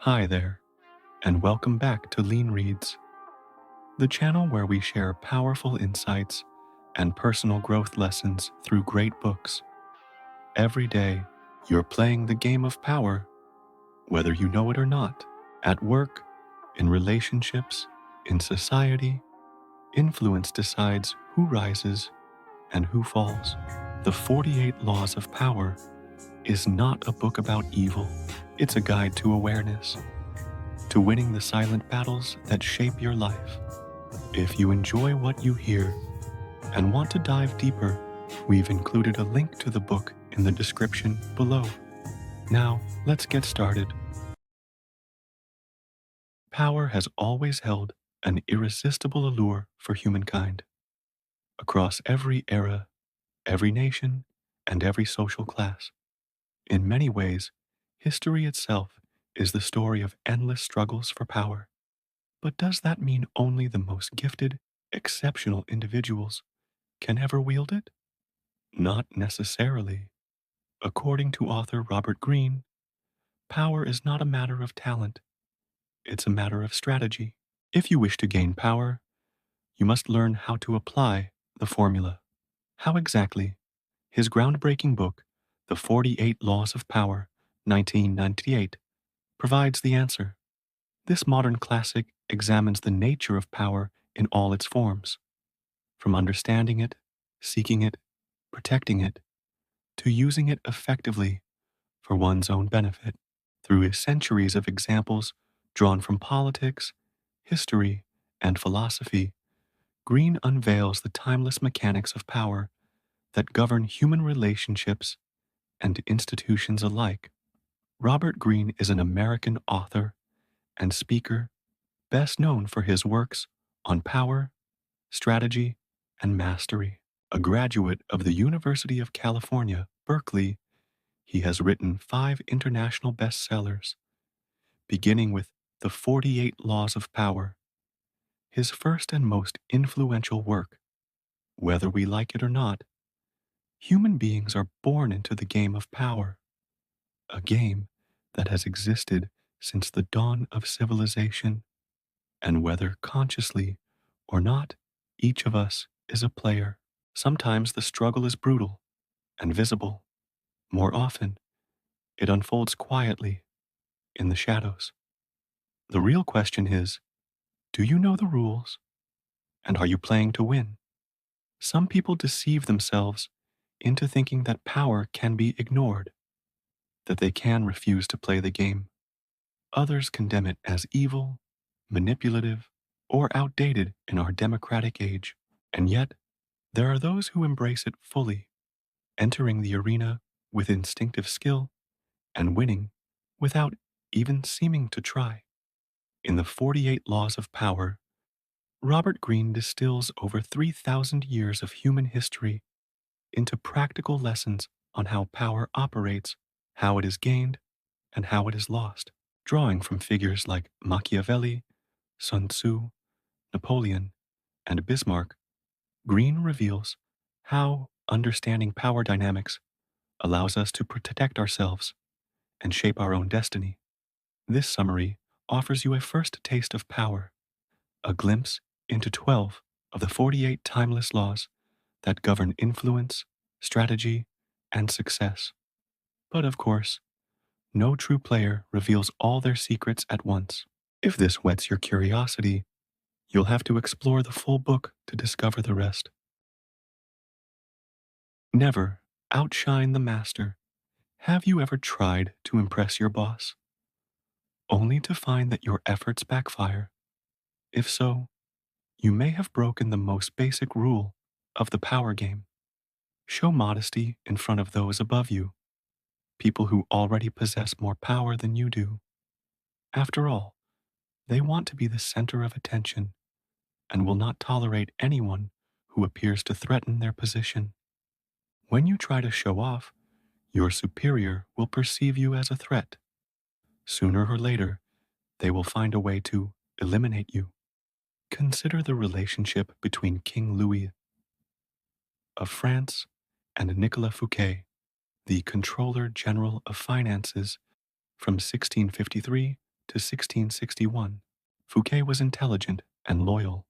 Hi there, and welcome back to LeanReads, the channel where we share powerful insights and personal growth lessons through great books. Every day, you're playing the game of power, whether you know it or not. At work, in relationships, in society, influence decides who rises and who falls. The 48 Laws of Power is not a book about evil, it's a guide to awareness, to winning the silent battles that shape your life. If you enjoy what you hear and want to dive deeper, we've included a link to the book in the description below. Now, let's get started. Power has always held an irresistible allure for humankind. Across every era, every nation, and every social class. In many ways, history itself is the story of endless struggles for power. But does that mean only the most gifted, exceptional individuals can ever wield it? Not necessarily. According to author Robert Greene, power is not a matter of talent, it's a matter of strategy. If you wish to gain power, you must learn how to apply the formula. How exactly? His groundbreaking book, The 48 Laws of Power, 1998, provides the answer. This modern classic examines the nature of power in all its forms, from understanding it, seeking it, protecting it, to using it effectively for one's own benefit. Through centuries of examples drawn from politics, history, and philosophy, Greene unveils the timeless mechanics of power that govern human relationships and institutions alike. Robert Greene is an American author and speaker best known for his works on power, strategy, and mastery. A graduate of the University of California, Berkeley, he has written 5 international bestsellers, beginning with The 48 Laws of Power, his first and most influential work. Whether we like it or not, human beings are born into the game of power, a game that has existed since the dawn of civilization, and whether consciously or not, each of us is a player. Sometimes the struggle is brutal and visible. More often, it unfolds quietly in the shadows. The real question is, do you know the rules? And are you playing to win? Some people deceive themselves into thinking that power can be ignored, that they can refuse to play the game. Others condemn it as evil, manipulative, or outdated in our democratic age. And yet, there are those who embrace it fully, entering the arena with instinctive skill and winning without even seeming to try. In the 48 Laws of Power, Robert Greene distills over 3,000 years of human history into practical lessons on how power operates, how it is gained, and how it is lost. Drawing from figures like Machiavelli, Sun Tzu, Napoleon, and Bismarck, Greene reveals how understanding power dynamics allows us to protect ourselves and shape our own destiny. This summary offers you a first taste of power, a glimpse into 12 of the 48 timeless laws that govern influence, strategy, and success. But of course, no true player reveals all their secrets at once. If this whets your curiosity, you'll have to explore the full book to discover the rest. Never outshine the master. Have you ever tried to impress your boss, only to find that your efforts backfire? If so, you may have broken the most basic rule of the power game. Show modesty in front of those above you, people who already possess more power than you do. After all, they want to be the center of attention and will not tolerate anyone who appears to threaten their position. When you try to show off, your superior will perceive you as a threat. Sooner or later, they will find a way to eliminate you. Consider the relationship between King Louis of France and Nicolas Fouquet, the Controller General of Finances from 1653 to 1661, Fouquet was intelligent and loyal,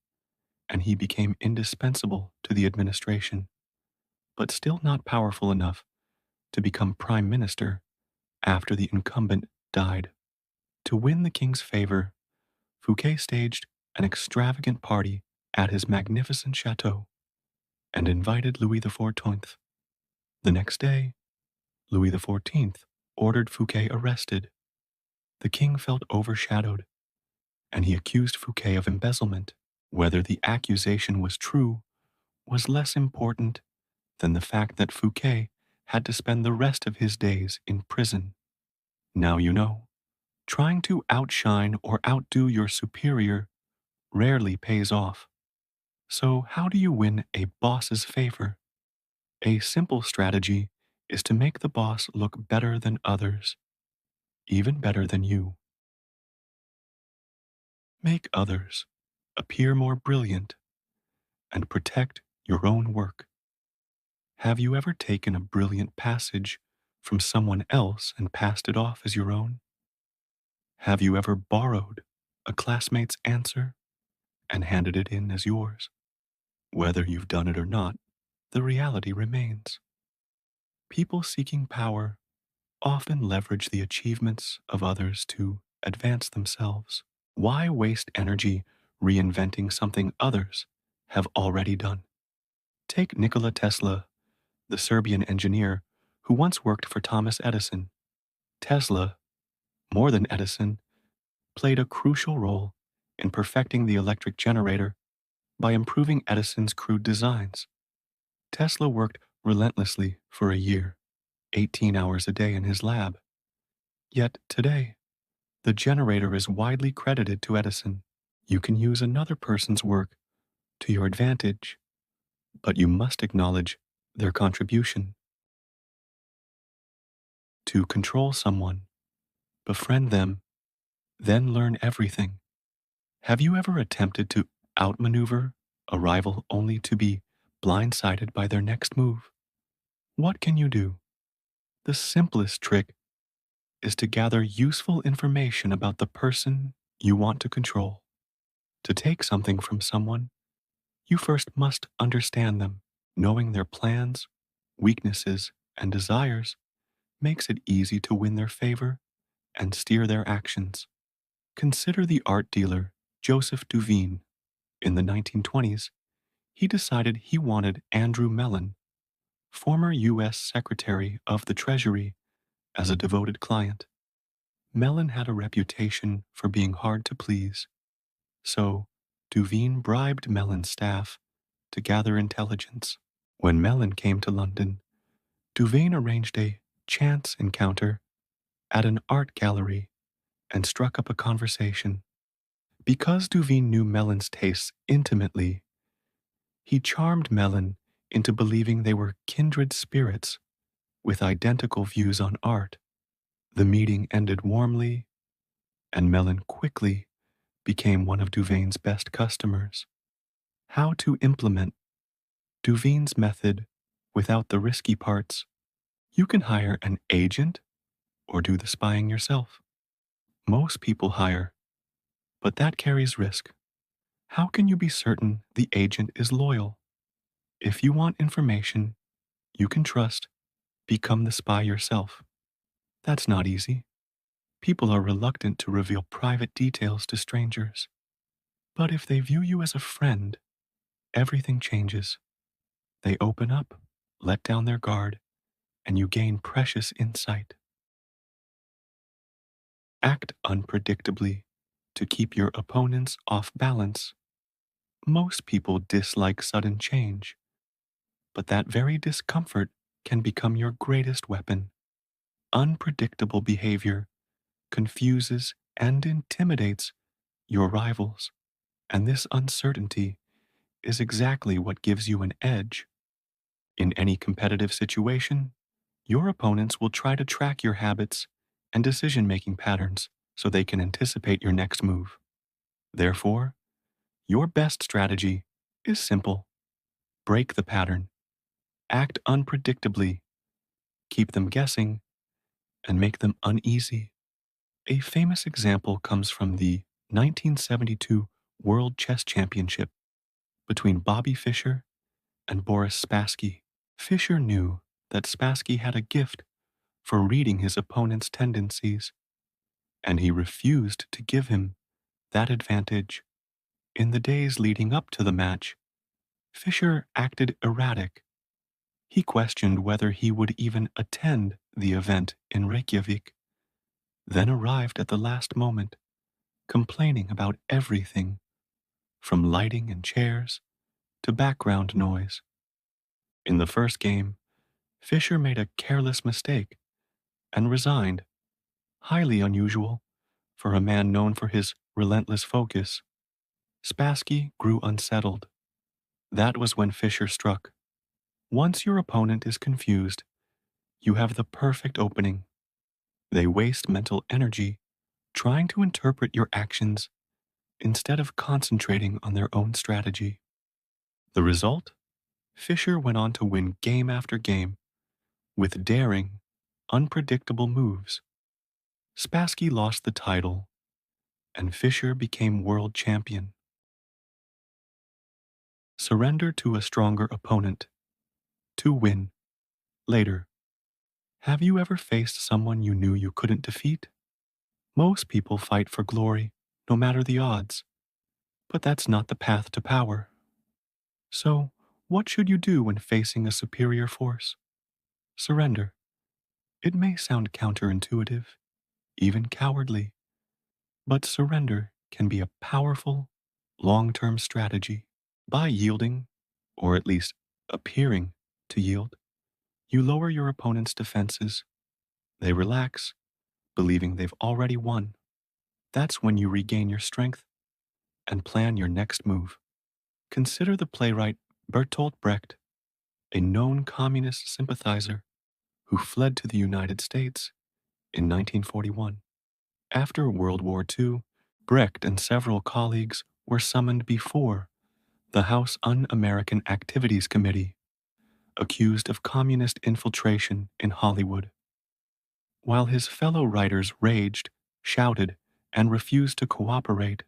and he became indispensable to the administration, but still not powerful enough to become prime minister after the incumbent died. To win the king's favor, Fouquet staged an extravagant party at his magnificent chateau and invited Louis XIV. The next day, Louis XIV ordered Fouquet arrested. The king felt overshadowed, and he accused Fouquet of embezzlement. Whether the accusation was true was less important than the fact that Fouquet had to spend the rest of his days in prison. Now you know, trying to outshine or outdo your superior rarely pays off. So, how do you win a boss's favor? A simple strategy is to make the boss look better than others, even better than you. Make others appear more brilliant and protect your own work. Have you ever taken a brilliant passage from someone else and passed it off as your own? Have you ever borrowed a classmate's answer and handed it in as yours? Whether you've done it or not, the reality remains. People seeking power often leverage the achievements of others to advance themselves. Why waste energy reinventing something others have already done? Take Nikola Tesla, the Serbian engineer who once worked for Thomas Edison. Tesla, more than Edison, played a crucial role in perfecting the electric generator by improving Edison's crude designs. Tesla worked relentlessly for a year, 18 hours a day in his lab. Yet today, the generator is widely credited to Edison. You can use another person's work to your advantage, but you must acknowledge their contribution. To control someone, befriend them, then learn everything. Have you ever attempted to outmaneuver a rival only to be blindsided by their next move? What can you do? The simplest trick is to gather useful information about the person you want to control. To take something from someone, you first must understand them. Knowing their plans, weaknesses, and desires makes it easy to win their favor and steer their actions. Consider the art dealer Joseph Duveen. In the 1920s, he decided he wanted Andrew Mellon, former U.S. Secretary of the Treasury, as a devoted client. Mellon had a reputation for being hard to please, so Duveen bribed Mellon's staff to gather intelligence. When Mellon came to London, Duveen arranged a chance encounter at an art gallery and struck up a conversation. Because Duveen knew Mellon's tastes intimately, he charmed Mellon into believing they were kindred spirits with identical views on art. The meeting ended warmly, and Mellon quickly became one of Duveen's best customers. How to implement Duveen's method without the risky parts? You can hire an agent or do the spying yourself. Most people hire, but that carries risk. How can you be certain the agent is loyal? If you want information you can trust, become the spy yourself. That's not easy. People are reluctant to reveal private details to strangers. But if they view you as a friend, everything changes. They open up, let down their guard, and you gain precious insight. Act unpredictably to keep your opponents off balance. Most people dislike sudden change, but that very discomfort can become your greatest weapon. Unpredictable behavior confuses and intimidates your rivals, and this uncertainty is exactly what gives you an edge. In any competitive situation, your opponents will try to track your habits and decision-making patterns so they can anticipate your next move. Therefore, your best strategy is simple. Break the pattern, act unpredictably, keep them guessing, and make them uneasy. A famous example comes from the 1972 World Chess Championship between Bobby Fischer and Boris Spassky. Fischer knew that Spassky had a gift for reading his opponent's tendencies, and he refused to give him that advantage. In the days leading up to the match, Fischer acted erratic. He questioned whether he would even attend the event in Reykjavik, then arrived at the last moment, complaining about everything, from lighting and chairs to background noise. In the first game, Fischer made a careless mistake and resigned, highly unusual for a man known for his relentless focus. Spassky grew unsettled. That was when Fischer struck. Once your opponent is confused, you have the perfect opening. They waste mental energy trying to interpret your actions instead of concentrating on their own strategy. The result? Fischer went on to win game after game with daring, unpredictable moves. Spassky lost the title, and Fischer became world champion. Surrender to a stronger opponent to win. Later, have you ever faced someone you knew you couldn't defeat? Most people fight for glory, no matter the odds, but that's not the path to power. So, what should you do when facing a superior force? Surrender. It may sound counterintuitive, even cowardly, but surrender can be a powerful, long-term strategy. By yielding, or at least appearing to yield, you lower your opponent's defenses. They relax, believing they've already won. That's when you regain your strength and plan your next move. Consider the playwright Bertolt Brecht, a known communist sympathizer who fled to the United States in 1941. After World War II, Brecht and several colleagues were summoned before the House Un-American Activities Committee, accused of communist infiltration in Hollywood. While his fellow writers raged, shouted, and refused to cooperate,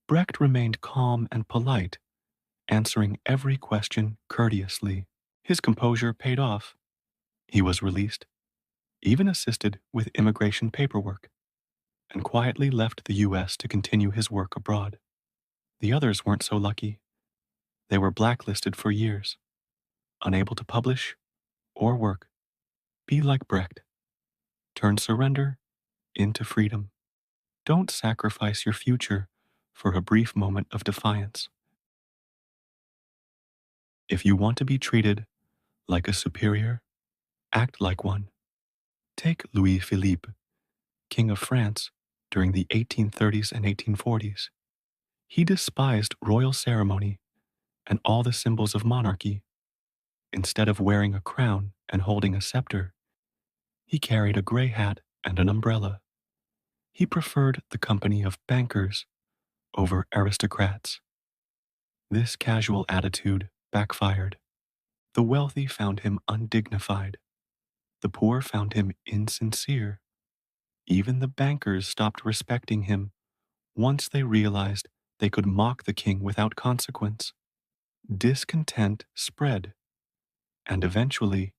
Brecht remained calm and polite, answering every question courteously. His composure paid off. He was released, even assisted with immigration paperwork, and quietly left the U.S. to continue his work abroad. The others weren't so lucky. They were blacklisted for years, unable to publish or work. Be like Brecht. Turn surrender into freedom. Don't sacrifice your future for a brief moment of defiance. If you want to be treated like a superior, act like one. Take Louis Philippe, King of France, during the 1830s and 1840s. He despised royal ceremony and all the symbols of monarchy. Instead of wearing a crown and holding a scepter, he carried a gray hat and an umbrella. He preferred the company of bankers over aristocrats. This casual attitude backfired. The wealthy found him undignified. The poor found him insincere. Even the bankers stopped respecting him once they realized they could mock the king without consequence. Discontent spread, and eventually,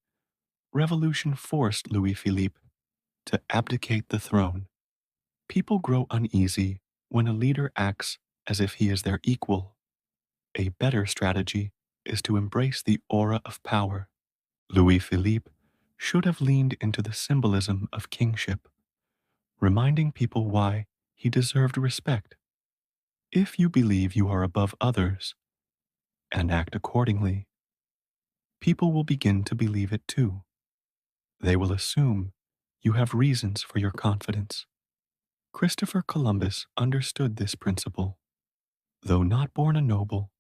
revolution forced Louis Philippe to abdicate the throne. People grow uneasy when a leader acts as if he is their equal. A better strategy is to embrace the aura of power. Louis Philippe should have leaned into the symbolism of kingship, reminding people why he deserved respect. If you believe you are above others and act accordingly, people will begin to believe it too. They will assume you have reasons for your confidence. Christopher Columbus understood this principle. Though not born a noble,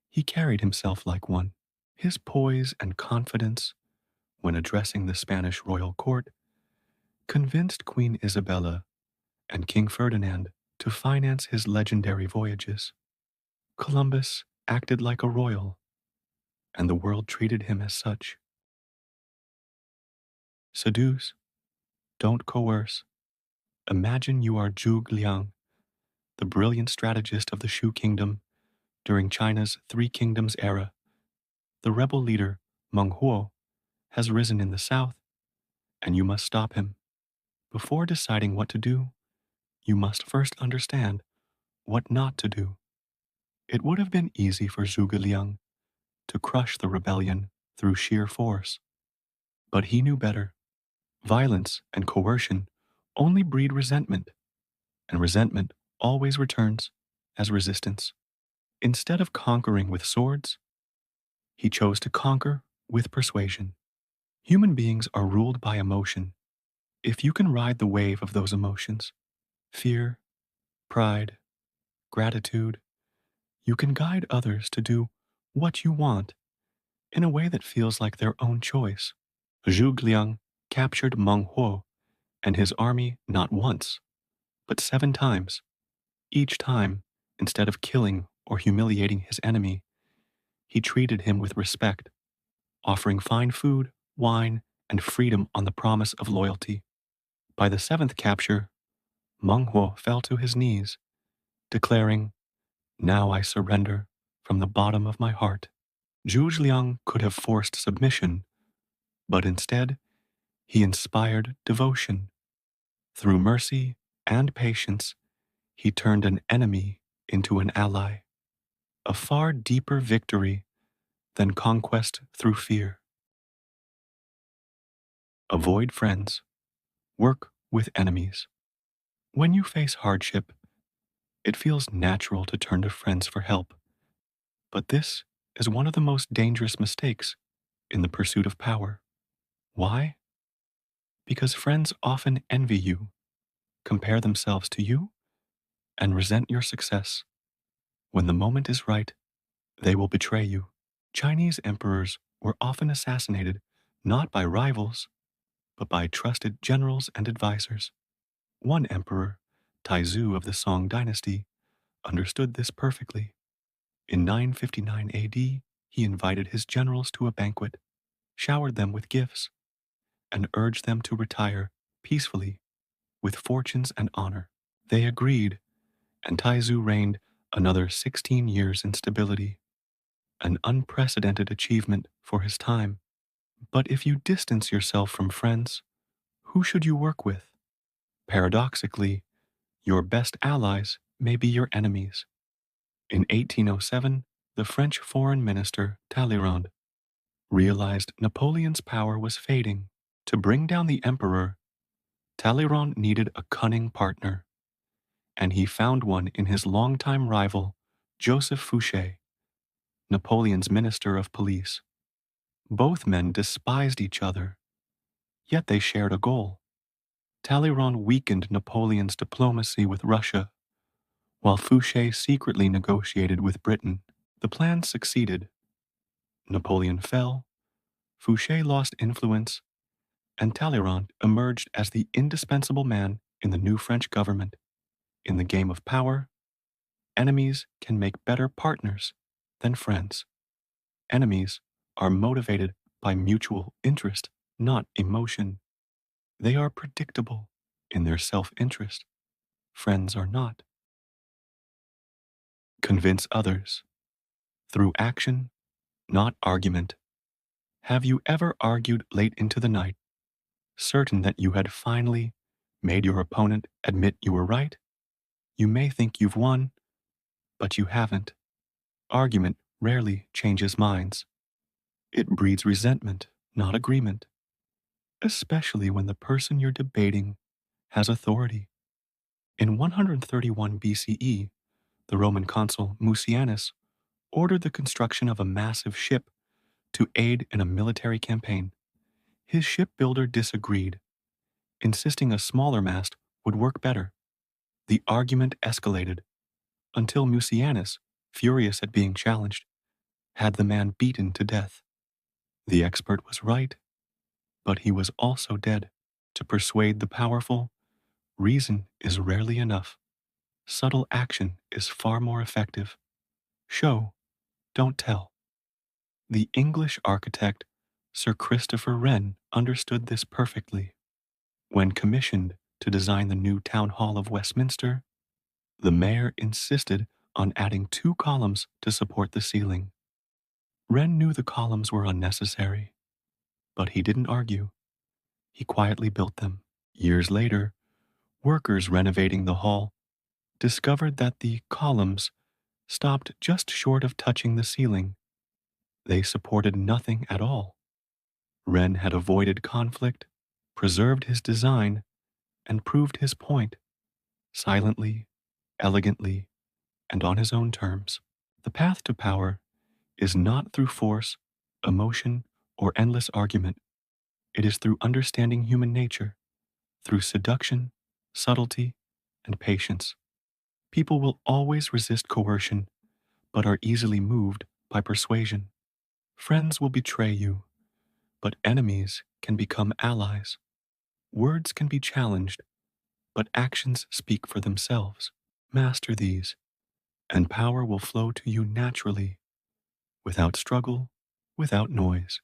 he carried himself like one. His poise and confidence when addressing the Spanish royal court convinced Queen Isabella and King Ferdinand to finance his legendary voyages. Columbus acted like a royal, and the world treated him as such. Seduce, don't coerce. Imagine you are Zhuge Liang, the brilliant strategist of the Shu Kingdom during China's Three Kingdoms era. The rebel leader, Meng Huo, has risen in the south, and you must stop him. Before deciding what to do, you must first understand what not to do. It would have been easy for Zhuge Liang to crush the rebellion through sheer force, but he knew better. Violence and coercion only breed resentment, and resentment always returns as resistance. Instead of conquering with swords, he chose to conquer with persuasion. Human beings are ruled by emotion. If you can ride the wave of those emotions, fear, pride, gratitude, you can guide others to do what you want in a way that feels like their own choice. Zhuge Liang captured Meng Huo and his army not once, but 7 times. Each time, instead of killing or humiliating his enemy, he treated him with respect, offering fine food, wine, and freedom on the promise of loyalty. By the 7th capture, Meng Huo fell to his knees, declaring, "Now I surrender from the bottom of my heart." Zhuge Liang could have forced submission, but instead, he inspired devotion. Through mercy and patience, he turned an enemy into an ally, a far deeper victory than conquest through fear. Avoid friends. Work with enemies. When you face hardship, it feels natural to turn to friends for help. But this is one of the most dangerous mistakes in the pursuit of power. Why? Because friends often envy you, compare themselves to you, and resent your success. When the moment is right, they will betray you. Chinese emperors were often assassinated not by rivals, but by trusted generals and advisors. One emperor, Taizu of the Song dynasty, understood this perfectly. In 959 AD, he invited his generals to a banquet, showered them with gifts, and urged them to retire peacefully with fortunes and honor. They agreed, and Taizu reigned another 16 years in stability, an unprecedented achievement for his time. But if you distance yourself from friends, who should you work with? Paradoxically, your best allies may be your enemies. In 1807, the French foreign minister Talleyrand realized Napoleon's power was fading. To bring down the emperor, Talleyrand needed a cunning partner, and he found one in his longtime rival, Joseph Fouché, Napoleon's minister of police. Both men despised each other, yet they shared a goal. Talleyrand weakened Napoleon's diplomacy with Russia, while Fouché secretly negotiated with Britain. The plan succeeded. Napoleon fell, Fouché lost influence, and Talleyrand emerged as the indispensable man in the new French government. In the game of power, enemies can make better partners than friends. Enemies are motivated by mutual interest, not emotion. They are predictable in their self-interest. Friends are not. Convince others through action, not argument. Have you ever argued late into the night, certain that you had finally made your opponent admit you were right? You may think you've won, but you haven't. Argument rarely changes minds. It breeds resentment, not agreement, especially when the person you're debating has authority. In 131 BCE, the Roman consul Mucianus ordered the construction of a massive ship to aid in a military campaign. His shipbuilder disagreed, insisting a smaller mast would work better. The argument escalated until Mucianus, furious at being challenged, had the man beaten to death. The expert was right, but he was also dead. To persuade the powerful, reason is rarely enough. Subtle action is far more effective. Show, don't tell. The English architect Sir Christopher Wren understood this perfectly. When commissioned to design the new town hall of Westminster, the mayor insisted on adding 2 columns to support the ceiling. Wren knew the columns were unnecessary, but he didn't argue. He quietly built them. Years later, workers renovating the hall discovered that the columns stopped just short of touching the ceiling. They supported nothing at all. Wren had avoided conflict, preserved his design, and proved his point, silently, elegantly, and on his own terms. The path to power is not through force, emotion, or endless argument. It is through understanding human nature, through seduction, subtlety, and patience. People will always resist coercion, but are easily moved by persuasion. Friends will betray you, but enemies can become allies. Words can be challenged, but actions speak for themselves. Master these, and power will flow to you naturally, without struggle, without noise.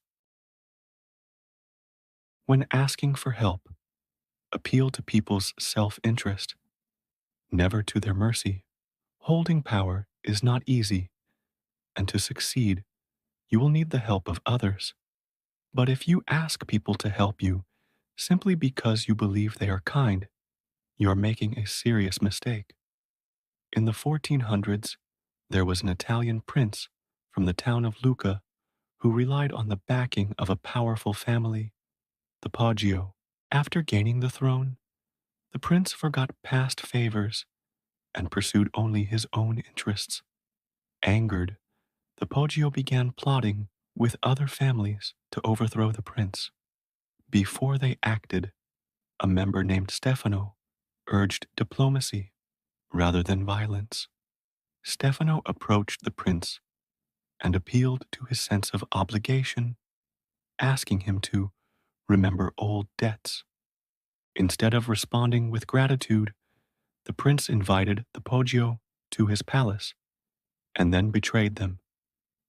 When asking for help, appeal to people's self-interest, never to their mercy. Holding power is not easy, and to succeed, you will need the help of others. But if you ask people to help you simply because you believe they are kind, you are making a serious mistake. In the 1400s, there was an Italian prince from the town of Lucca who relied on the backing of a powerful family, the Poggio. After gaining the throne, the prince forgot past favors and pursued only his own interests. Angered, the Poggio began plotting with other families to overthrow the prince. Before they acted, a member named Stefano urged diplomacy rather than violence. Stefano approached the prince and appealed to his sense of obligation, asking him to remember old debts. Instead of responding with gratitude, the prince invited the Poggio to his palace and then betrayed them.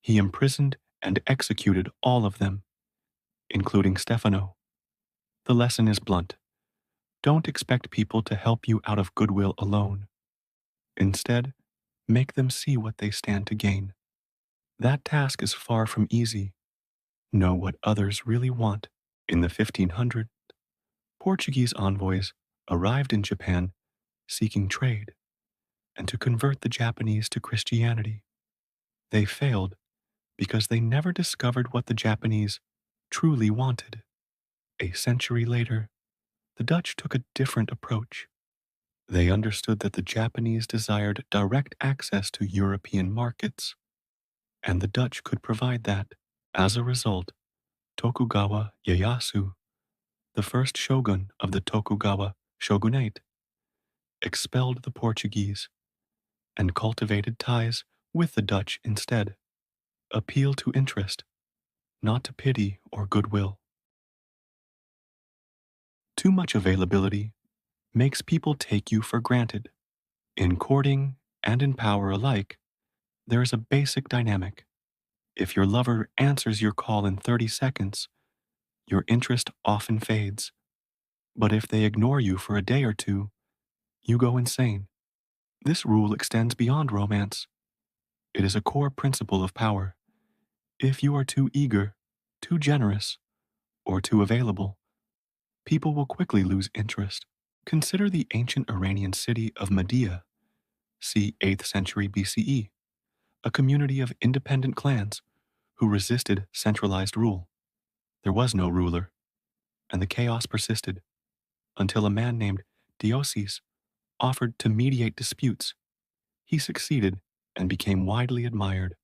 He imprisoned and executed all of them, including Stefano. The lesson is blunt. Don't expect people to help you out of goodwill alone. Instead, make them see what they stand to gain. That task is far from easy. Know what others really want. In the 1500s, Portuguese envoys arrived in Japan seeking trade and to convert the Japanese to Christianity. They failed because they never discovered what the Japanese truly wanted. A century later, the Dutch took a different approach. They understood that the Japanese desired direct access to European markets, and the Dutch could provide that. As a result, Tokugawa Ieyasu, the first shogun of the Tokugawa shogunate, expelled the Portuguese and cultivated ties with the Dutch instead. Appeal to interest, not to pity or goodwill. Too much availability makes people take you for granted. In courting and in power alike, there is a basic dynamic. If your lover answers your call in 30 seconds, your interest often fades. But if they ignore you for a day or two, you go insane. This rule extends beyond romance. It is a core principle of power. If you are too eager, too generous, or too available, people will quickly lose interest. Consider the ancient Iranian city of Media, c. 8th century BCE, a community of independent clans who resisted centralized rule. There was no ruler, and the chaos persisted until a man named Deioces offered to mediate disputes. He succeeded and became widely admired.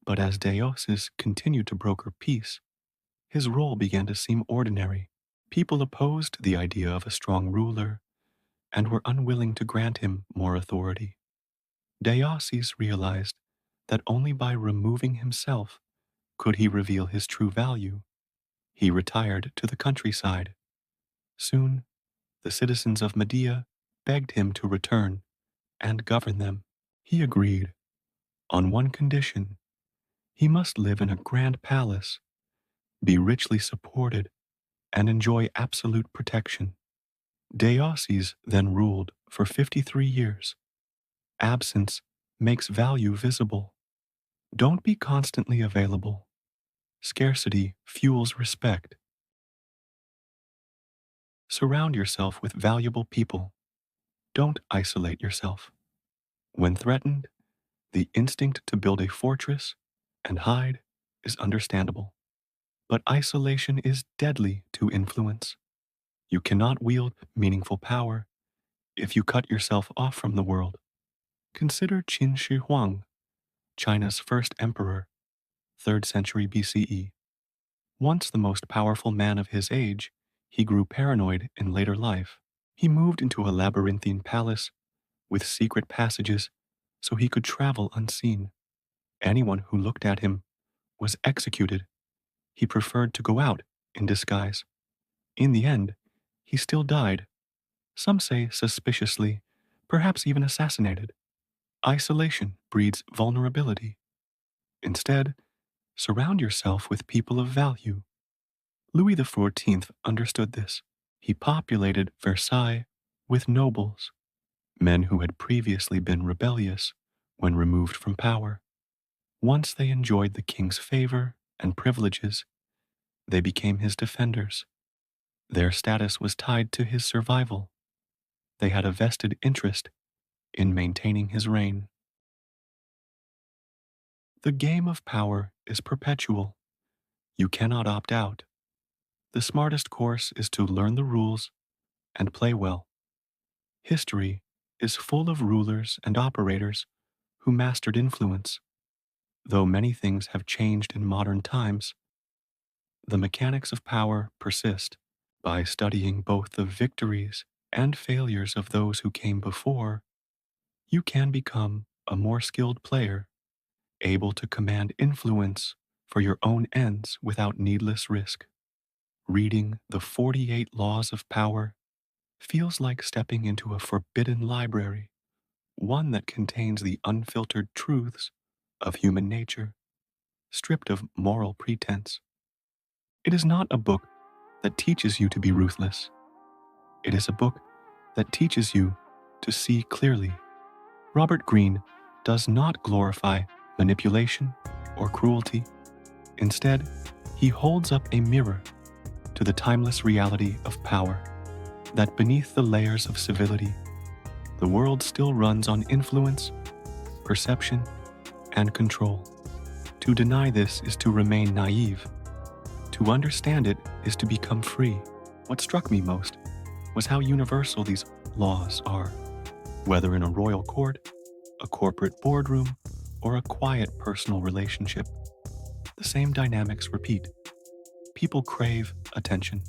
But as Deioces continued to broker peace, his role began to seem ordinary. People opposed the idea of a strong ruler and were unwilling to grant him more authority. Deioces realized that only by removing himself could he reveal his true value. He retired to the countryside. Soon, the citizens of Media begged him to return and govern them. He agreed, on one condition: he must live in a grand palace, be richly supported, and enjoy absolute protection. Deoces then ruled for 53 years. Absence makes value visible. Don't be constantly available. Scarcity fuels respect. Surround yourself with valuable people. Don't isolate yourself. When threatened, the instinct to build a fortress and hide is understandable. But isolation is deadly to influence. You cannot wield meaningful power if you cut yourself off from the world. Consider Qin Shi Huang, China's first emperor, 3rd century BCE. Once the most powerful man of his age, he grew paranoid in later life. He moved into a labyrinthine palace with secret passages so he could travel unseen. Anyone who looked at him was executed. He preferred to go out in disguise. In the end, he still died. Some say suspiciously, perhaps even assassinated. Isolation breeds vulnerability. Instead, surround yourself with people of value. Louis XIV understood this. He populated Versailles with nobles, men who had previously been rebellious when removed from power. Once they enjoyed the king's favor and privileges, they became his defenders. Their status was tied to his survival. They had a vested interest in maintaining his reign. The game of power is perpetual. You cannot opt out. The smartest course is to learn the rules and play well. History is full of rulers and operators who mastered influence. Though many things have changed in modern times, the mechanics of power persist. By studying both the victories and failures of those who came before, you can become a more skilled player, able to command influence for your own ends without needless risk. Reading the 48 Laws of Power feels like stepping into a forbidden library, one that contains the unfiltered truths of human nature, stripped of moral pretense. It is not a book that teaches you to be ruthless. It is a book that teaches you to see clearly. Robert Greene does not glorify manipulation or cruelty. Instead, he holds up a mirror to the timeless reality of power, that beneath the layers of civility, the world still runs on influence, perception, and control. To deny this is to remain naive. To understand it is to become free. What struck me most was how universal these laws are. Whether in a royal court, a corporate boardroom, or a quiet personal relationship, the same dynamics repeat. People crave attention,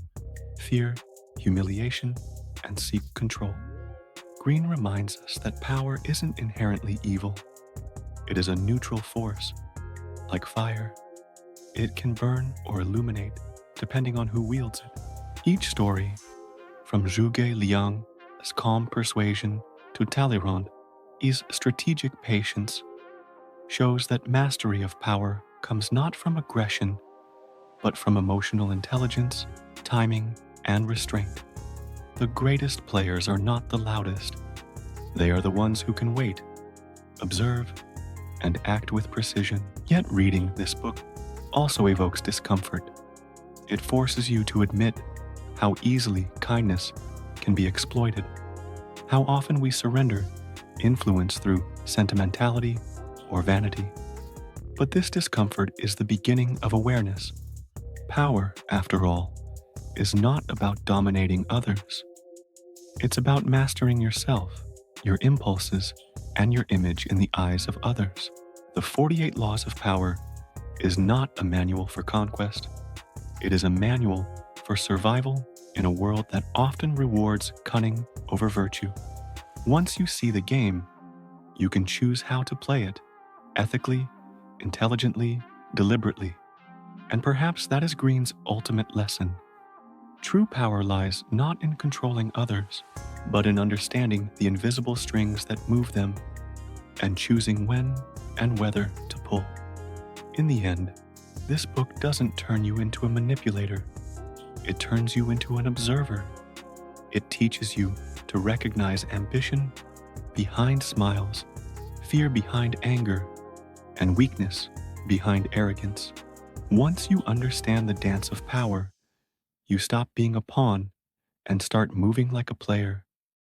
fear, humiliation, and seek control. Greene reminds us that power isn't inherently evil. It is a neutral force. Like fire, it can burn or illuminate depending on who wields it. Each story, from Zhuge Liang's calm persuasion to Talleyrand, is strategic patience, shows that mastery of power comes not from aggression, but from emotional intelligence, timing, and restraint. The greatest players are not the loudest. They are the ones who can wait, observe, and act with precision. Yet reading this book also evokes discomfort. It forces you to admit how easily kindness can be exploited, how often we surrender influence through sentimentality or vanity. But this discomfort is the beginning of awareness. Power, after all, is not about dominating others. It's about mastering yourself, your impulses, and your image in the eyes of others. The 48 Laws of Power is not a manual for conquest. It is a manual for survival in a world that often rewards cunning over virtue. Once you see the game, you can choose how to play it, ethically, intelligently, deliberately. And perhaps that is Greene's ultimate lesson. True power lies not in controlling others, but in understanding the invisible strings that move them and choosing when and whether to pull. In the end, this book doesn't turn you into a manipulator. It turns you into an observer, It teaches you to recognize ambition behind smiles, fear behind anger, and weakness behind arrogance. Once you understand the dance of power, you stop being a pawn and start moving like a player.